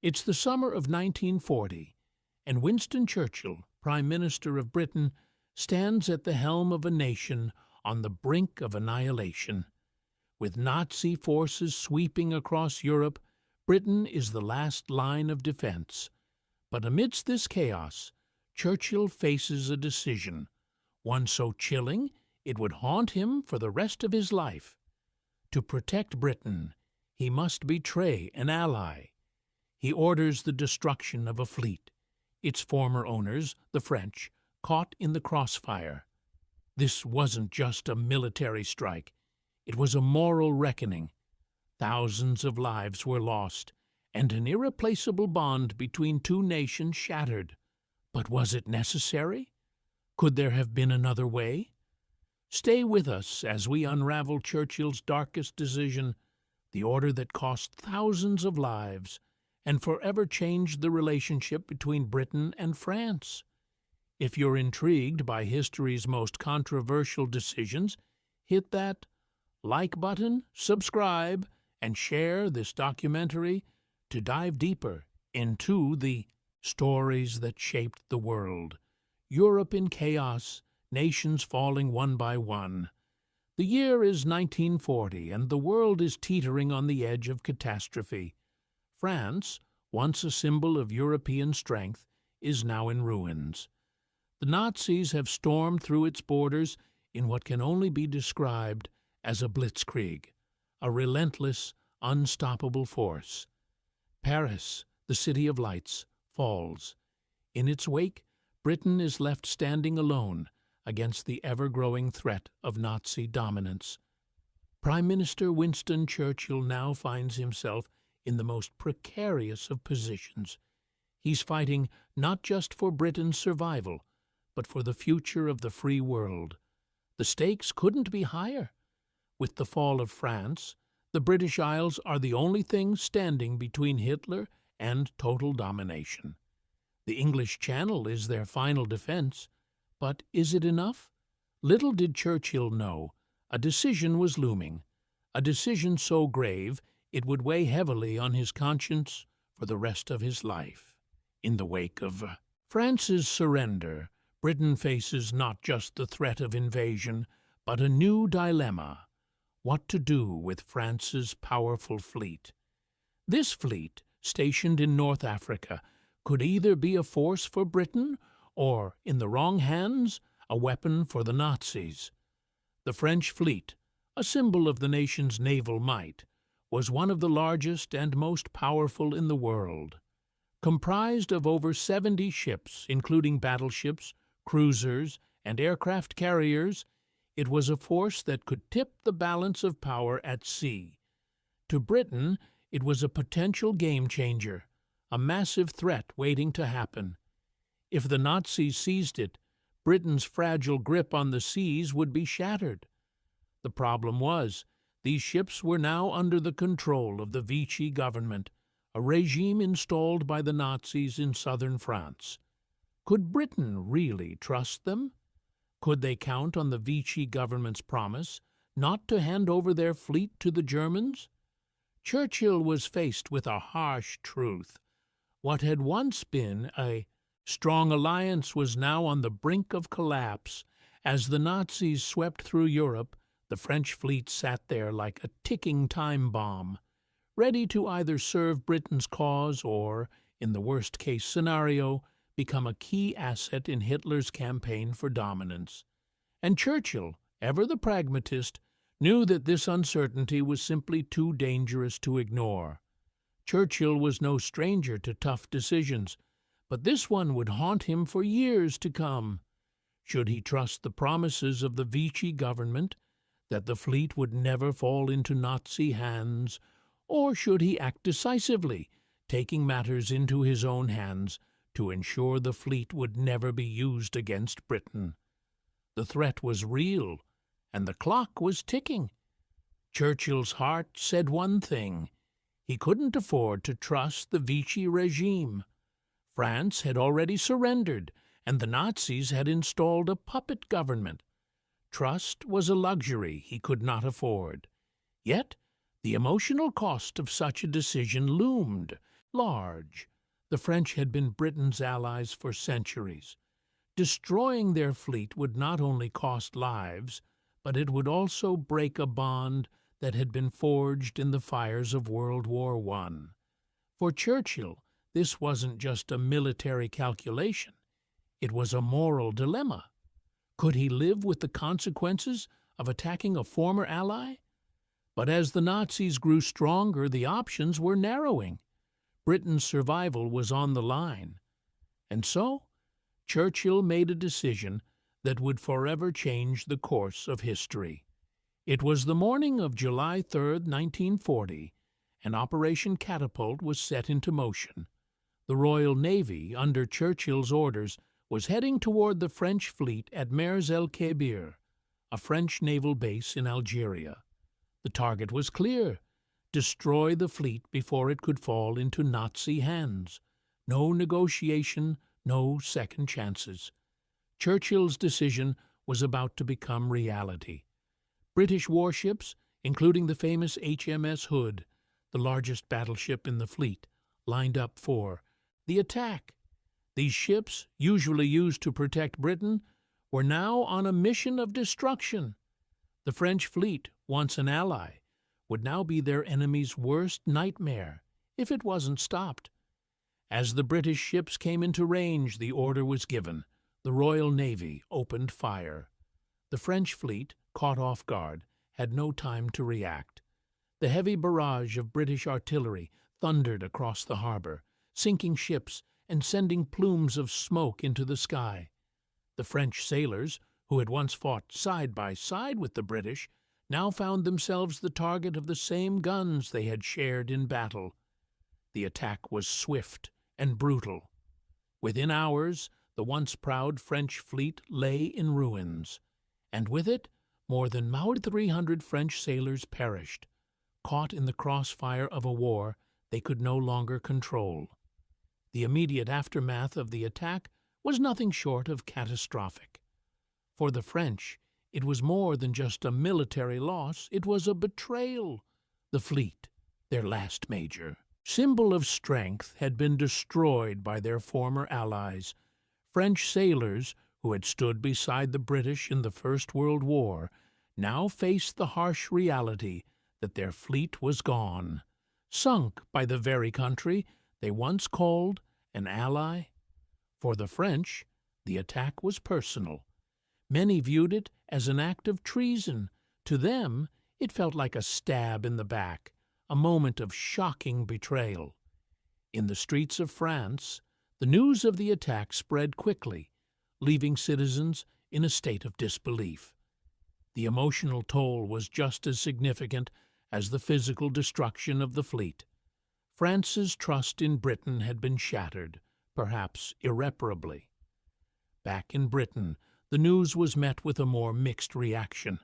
It's the summer of 1940, and Winston Churchill, Prime Minister of Britain, stands at the helm of a nation on the brink of annihilation. With Nazi forces sweeping across Europe, Britain is the last line of defense. But amidst this chaos, Churchill faces a decision, one so chilling it would haunt him for the rest of his life. To protect Britain, he must betray an ally. He orders the destruction of a fleet, its former owners, the French, caught in the crossfire. This wasn't just a military strike. It was a moral reckoning. Thousands of lives were lost, and an irreplaceable bond between two nations shattered. But was it necessary? Could there have been another way? Stay with us as we unravel Churchill's darkest decision, the order that cost thousands of lives and forever changed the relationship between Britain and France. If you're intrigued by history's most controversial decisions, hit that like button, subscribe, and share this documentary to dive deeper into the stories that shaped the world. Europe in chaos, nations falling one by one. The year is 1940, and the world is teetering on the edge of catastrophe. France, once a symbol of European strength, is now in ruins. The Nazis have stormed through its borders in what can only be described as a blitzkrieg, a relentless, unstoppable force. Paris, the city of lights, falls. In its wake, Britain is left standing alone against the ever-growing threat of Nazi dominance. Prime Minister Winston Churchill now finds himself in the most precarious of positions. He's fighting not just for Britain's survival, but for the future of the free world. The stakes couldn't be higher. With the fall of France, the British Isles are the only thing standing between Hitler and total domination. The English Channel is their final defense, but is it enough? Little did Churchill know, a decision was looming, a decision so grave it would weigh heavily on his conscience for the rest of his life. In the wake of France's surrender, Britain faces not just the threat of invasion, but a new dilemma: what to do with France's powerful fleet. This fleet, stationed in North Africa, could either be a force for Britain or, in the wrong hands, a weapon for the Nazis. The French fleet, a symbol of the nation's naval might, was one of the largest and most powerful in the world. Comprised of over 70 ships, including battleships, cruisers, and aircraft carriers, it was a force that could tip the balance of power at sea. To Britain, it was a potential game-changer, a massive threat waiting to happen. If the Nazis seized it, Britain's fragile grip on the seas would be shattered. The problem was, these ships were now under the control of the Vichy government, a regime installed by the Nazis in southern France. Could Britain really trust them? Could they count on the Vichy government's promise not to hand over their fleet to the Germans? Churchill was faced with a harsh truth. What had once been a strong alliance was now on the brink of collapse. As the Nazis swept through Europe, the French fleet sat there like a ticking time bomb, ready to either serve Britain's cause or, in the worst-case scenario, become a key asset in Hitler's campaign for dominance. And Churchill, ever the pragmatist, knew that this uncertainty was simply too dangerous to ignore. Churchill was no stranger to tough decisions, but this one would haunt him for years to come. Should he trust the promises of the Vichy government that the fleet would never fall into Nazi hands, or should he act decisively, taking matters into his own hands to ensure the fleet would never be used against Britain? The threat was real, and the clock was ticking. Churchill's heart said one thing: he couldn't afford to trust the Vichy regime. France had already surrendered, and the Nazis had installed a puppet government. Trust was a luxury he could not afford. Yet the emotional cost of such a decision loomed, large. The French had been Britain's allies for centuries. Destroying their fleet would not only cost lives, but it would also break a bond that had been forged in the fires of World War I. For Churchill, this wasn't just a military calculation. It was a moral dilemma. Could he live with the consequences of attacking a former ally? But as the Nazis grew stronger, the options were narrowing. Britain's survival was on the line. And so, Churchill made a decision that would forever change the course of history. It was the morning of July 3, 1940, and Operation Catapult was set into motion. The Royal Navy, under Churchill's orders, was heading toward the French fleet at Mers-el-Kébir, a French naval base in Algeria. The target was clear: destroy the fleet before it could fall into Nazi hands. No negotiation, no second chances. Churchill's decision was about to become reality. British warships, including the famous HMS Hood, the largest battleship in the fleet, lined up for the attack. These ships, usually used to protect Britain, were now on a mission of destruction. The French fleet, once an ally, would now be their enemy's worst nightmare if it wasn't stopped. As the British ships came into range, the order was given. The Royal Navy opened fire. The French fleet, caught off guard, had no time to react. The heavy barrage of British artillery thundered across the harbor, sinking ships and sending plumes of smoke into the sky. The French sailors, who had once fought side by side with the British, now found themselves the target of the same guns they had shared in battle. The attack was swift and brutal. Within hours, the once proud French fleet lay in ruins, and with it, more than 300 French sailors perished, caught in the crossfire of a war they could no longer control. The immediate aftermath of the attack was nothing short of catastrophic. For the French, it was more than just a military loss, it was a betrayal. The fleet, their last major symbol of strength, had been destroyed by their former allies. French sailors, who had stood beside the British in the First World War, now faced the harsh reality that their fleet was gone, sunk by the very country they once called an ally. For the French, the attack was personal. Many viewed it as an act of treason. To them, it felt like a stab in the back, a moment of shocking betrayal. In the streets of France, the news of the attack spread quickly, leaving citizens in a state of disbelief. The emotional toll was just as significant as the physical destruction of the fleet. France's trust in Britain had been shattered, perhaps irreparably. Back in Britain, the news was met with a more mixed reaction.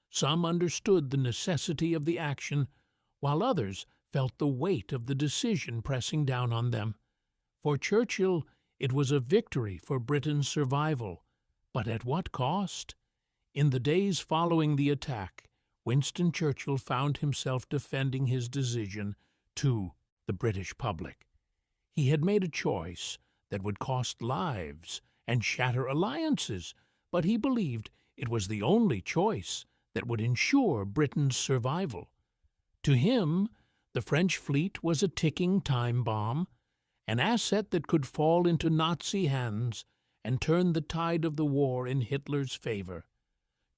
Some understood the necessity of the action, while others felt the weight of the decision pressing down on them. For Churchill, it was a victory for Britain's survival, but at what cost? In the days following the attack, Winston Churchill found himself defending his decision to the British public. He had made a choice that would cost lives and shatter alliances, but he believed it was the only choice that would ensure Britain's survival. To him, the French fleet was a ticking time bomb, an asset that could fall into Nazi hands and turn the tide of the war in Hitler's favor.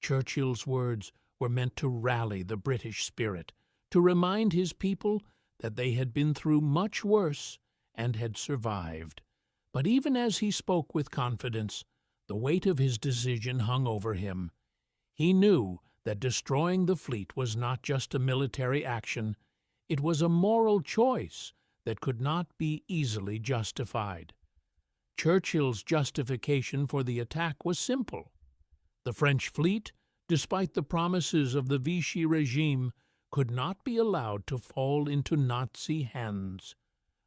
Churchill's words were meant to rally the British spirit, to remind his people that they had been through much worse and had survived. But even as he spoke with confidence, the weight of his decision hung over him. He knew that destroying the fleet was not just a military action, it was a moral choice that could not be easily justified. Churchill's justification for the attack was simple. The French fleet, despite the promises of the Vichy regime, could not be allowed to fall into Nazi hands.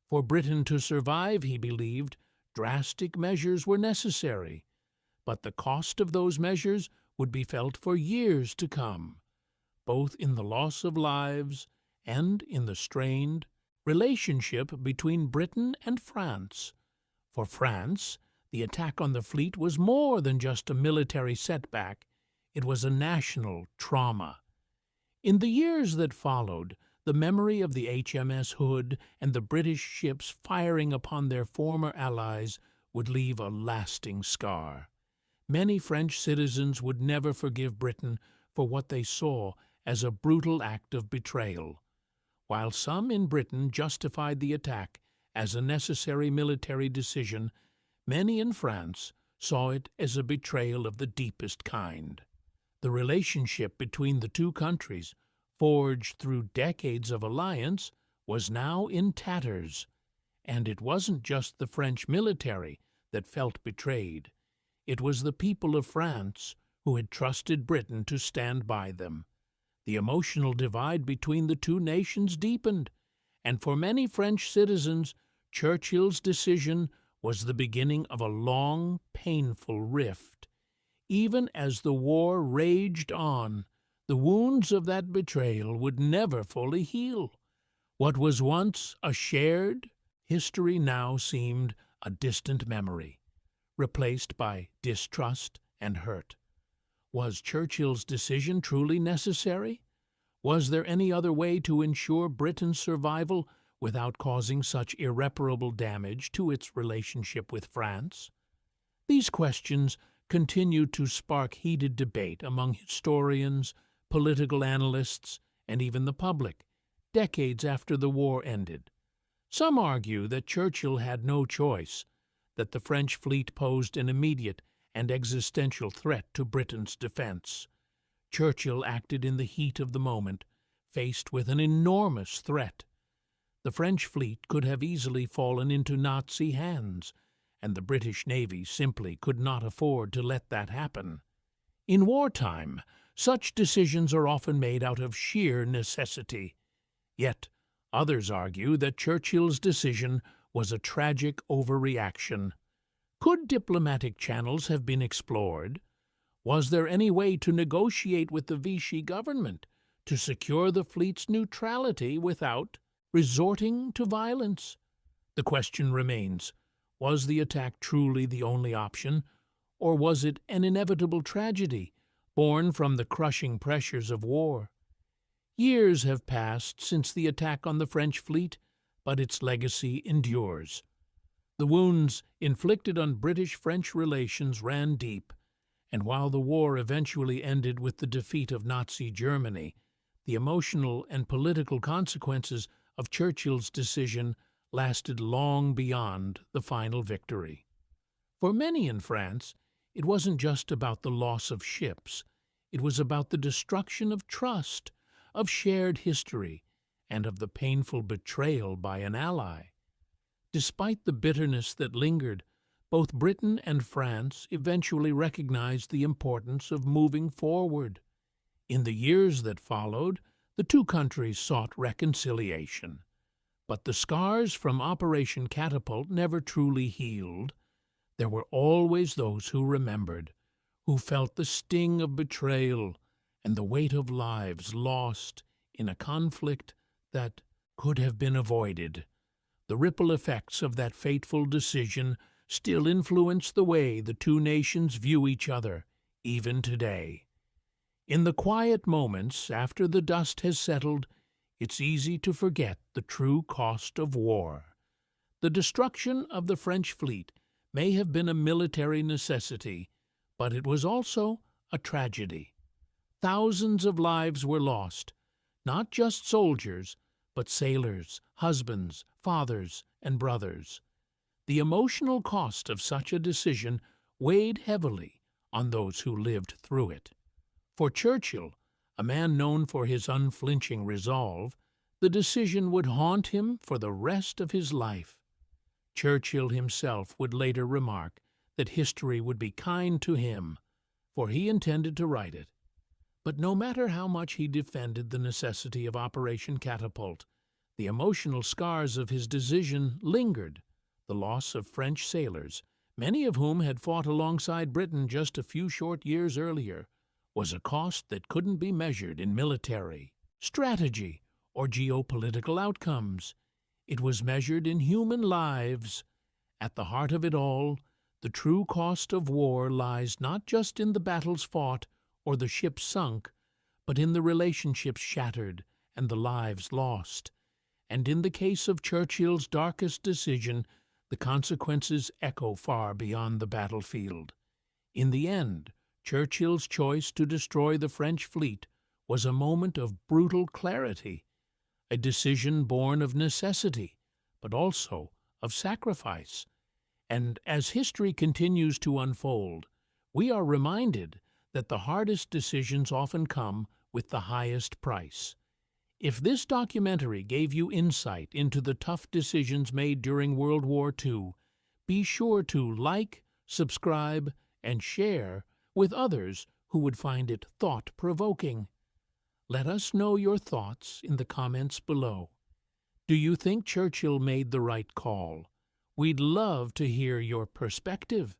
For Britain to survive, he believed, drastic measures were necessary, but the cost of those measures would be felt for years to come, both in the loss of lives and in the strained relationship between Britain and France. For France, the attack on the fleet was more than just a military setback. It was a national trauma. In the years that followed, the memory of the HMS Hood and the British ships firing upon their former allies would leave a lasting scar. Many French citizens would never forgive Britain for what they saw as a brutal act of betrayal, while some in Britain justified the attack as a necessary military decision. Many in France saw it as a betrayal of the deepest kind. The relationship between the two countries, forged through decades of alliance, was now in tatters. And it wasn't just the French military that felt betrayed. It was the people of France who had trusted Britain to stand by them. The emotional divide between the two nations deepened, and for many French citizens, Churchill's decision was the beginning of a long, painful rift. Even as the war raged on, the wounds of that betrayal would never fully heal. What was once a shared history now seemed a distant memory, replaced by distrust and hurt. Was Churchill's decision truly necessary? Was there any other way to ensure Britain's survival without causing such irreparable damage to its relationship with France? These questions continue to spark heated debate among historians, political analysts, and even the public, decades after the war ended. Some argue that Churchill had no choice, that the French fleet posed an immediate and existential threat to Britain's defense. Churchill acted in the heat of the moment, faced with an enormous threat. The French fleet could have easily fallen into Nazi hands, and the British Navy simply could not afford to let that happen. In wartime, such decisions are often made out of sheer necessity. Yet, others argue that Churchill's decision was a tragic overreaction. Could diplomatic channels have been explored? Was there any way to negotiate with the Vichy government to secure the fleet's neutrality without resorting to violence? The question remains, was the attack truly the only option, or was it an inevitable tragedy born from the crushing pressures of war? Years have passed since the attack on the French fleet, but its legacy endures. The wounds inflicted on British-French relations ran deep, and while the war eventually ended with the defeat of Nazi Germany, the emotional and political consequences of Churchill's decision lasted long beyond the final victory. For many in France, it wasn't just about the loss of ships. It was about the destruction of trust, of shared history, and of the painful betrayal by an ally. Despite the bitterness that lingered, both Britain and France eventually recognized the importance of moving forward. In the years that followed, the two countries sought reconciliation. But the scars from Operation Catapult never truly healed. There were always those who remembered, who felt the sting of betrayal and the weight of lives lost in a conflict that could have been avoided. The ripple effects of that fateful decision still influence the way the two nations view each other, even today. In the quiet moments after the dust has settled, it's easy to forget the true cost of war. The destruction of the French fleet may have been a military necessity, but it was also a tragedy. Thousands of lives were lost, not just soldiers, but sailors, husbands, fathers, and brothers. The emotional cost of such a decision weighed heavily on those who lived through it. For Churchill, a man known for his unflinching resolve, the decision would haunt him for the rest of his life. Churchill himself would later remark that history would be kind to him, for he intended to write it. But no matter how much he defended the necessity of Operation Catapult, the emotional scars of his decision lingered. The loss of French sailors, many of whom had fought alongside Britain just a few short years earlier, was a cost that couldn't be measured in military strategy or geopolitical outcomes. It was measured in human lives. At the heart of it all, the true cost of war lies not just in the battles fought or the ships sunk, but in the relationships shattered and the lives lost. And in the case of Churchill's darkest decision, the consequences echo far beyond the battlefield. In the end, Churchill's choice to destroy the French fleet was a moment of brutal clarity, a decision born of necessity, but also of sacrifice. And as history continues to unfold, we are reminded that the hardest decisions often come with the highest price. If this documentary gave you insight into the tough decisions made during World War II, be sure to like, subscribe, and share with others who would find it thought-provoking. Let us know your thoughts in the comments below. Do you think Churchill made the right call? We'd love to hear your perspective.